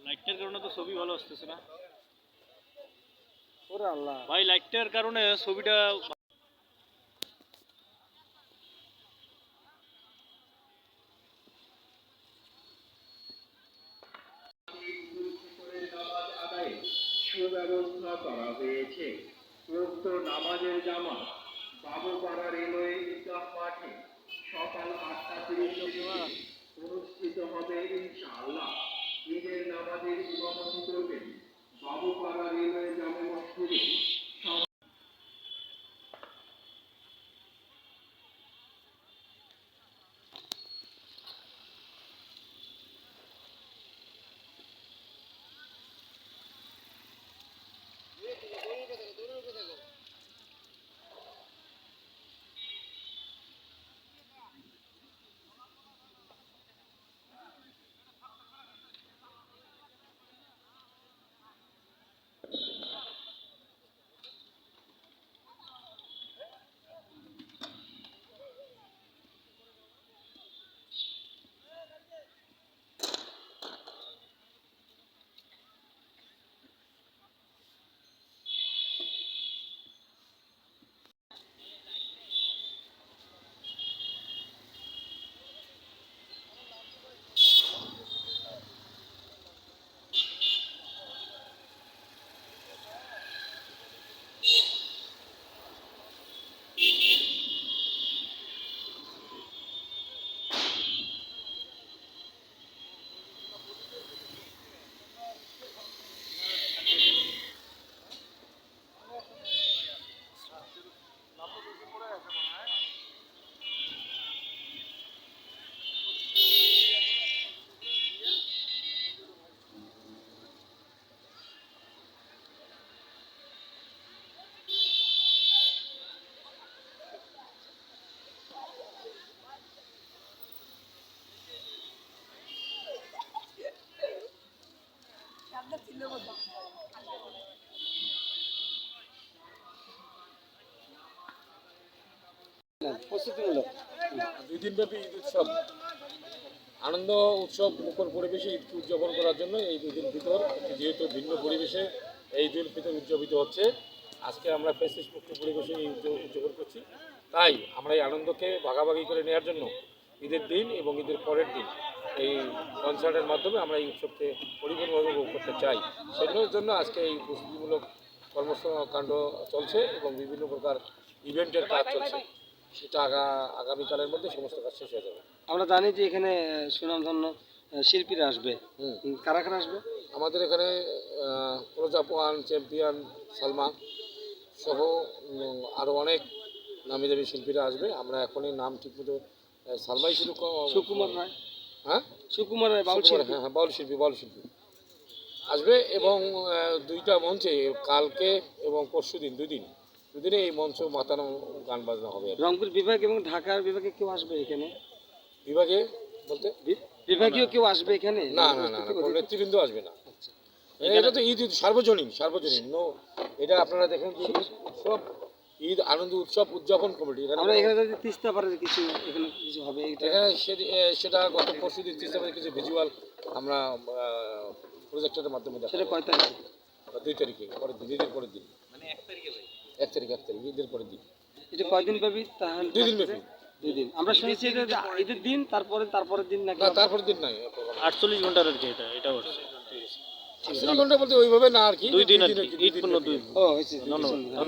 লাইটটার কারণে তো ছবি ভালো আসতেছে না। ওরে আল্লাহ ভাই লাইটটার কারণে ছবিটা সুব্যবস্থা করা হয়েছে। উক্ত নামাজের জামাত বাবুপাড়া রেলওয়ে ঈদগাহ মাঠে সকাল 8:30 অনুষ্ঠিত হবে ইনশাআল্লাহ। ঈদের নামাজের ইমামতি করবেন বাবুপাড়া রেলওয়ে জামে মসজিদে প্রস্তুতিমূলক 2 দিনব্যাপী ঈদ উৎসব আনন্দ উৎসব মুখর পরিবেশে ঈদকে উদযাপন করার জন্য এই 2 দিন ভিতর যেহেতু ভিন্ন পরিবেশে এই ঈদ উল ফিতর উদযাপিত হচ্ছে, আজকে আমরা ফেসিস মুক্ত পরিবেশে এই উদযাপন করছি। তাই আমরা এই আনন্দকে ভাগাভাগি করে নেওয়ার জন্য ঈদের দিন এবং ঈদের পরের দিন এই কনসার্টের মাধ্যমে আমরা এই উৎসবকে পরিপূর্ণভাবে উপভোগ করতে চাই। সেগুলোর জন্য আজকে এই প্রস্তুতিমূলক কর্মকাণ্ড চলছে এবং বিভিন্ন প্রকার ইভেন্টের কাজ চলছে। সেটা আগামীকালের মধ্যে সমস্ত কাজ শেষ হয়ে যাবে। আমরা জানি যে এখানে সুনামধন্য শিল্পীরা আসবে, কারা কারা আসবে? আমাদের এখানে প্রজাপান চ্যাম্পিয়ন সালমা সহ আরও অনেক নামি দামি শিল্পীরা আসবে। আমরা এখনই নাম ঠিকমতো সালমাই শুধু সুকুমার রায়, হ্যাঁ সুকুমার রায় বাউল শিল্পী, হ্যাঁ বাউল শিল্পী আসবে এবং 2টা মঞ্চে কালকে এবং পরশু দিন দুদিনে এই মঞ্চ মাতানো গান বাজনা হবে। রংপুর বিভাগ এবং ঢাকার বিভাগে কেউ আসবে এখানে? বিভাগে বলতে বিভাগীয় কেউ আসবে এখানে? না, নেতৃবৃন্দ আসবে না। এটা তো ঈদ সার্বজনীন এটা আপনারা দেখেন যে সব ঈদ আনন্দ উৎসব উদযাপন কমিটি আমরা এখানে যদি তিস্তা পারের কিছু এখানে কিছু হবে এখানে সেটা গত পরশু দিন তিস্তা পারের কিছু ভিজুয়াল আমরা প্রজেক্টরের মাধ্যমে দেখি। সেটা কয় তারিখে? 2 তারিখে পরের দিন, ঈদের পরের দিন, মানে 1 তারিখে 1 তারিখ ঈদের পরের দিন। এটা কয়দিন ব্যাপী? তাহলে 2 দিন ব্যাপী। 2 দিন। আমরা শুনেছি এটা ঈদের দিন তারপরের দিন নাকি? না, তারপরের দিন নাই, 48 ঘন্টার আর কি এটা হচ্ছে। 48 ঘন্টা বলতে ওইভাবে না আর কি, 2 দিন আর কি, ঈদ পূর্ণ 2। ও হয়েছে। ধন্যবাদ।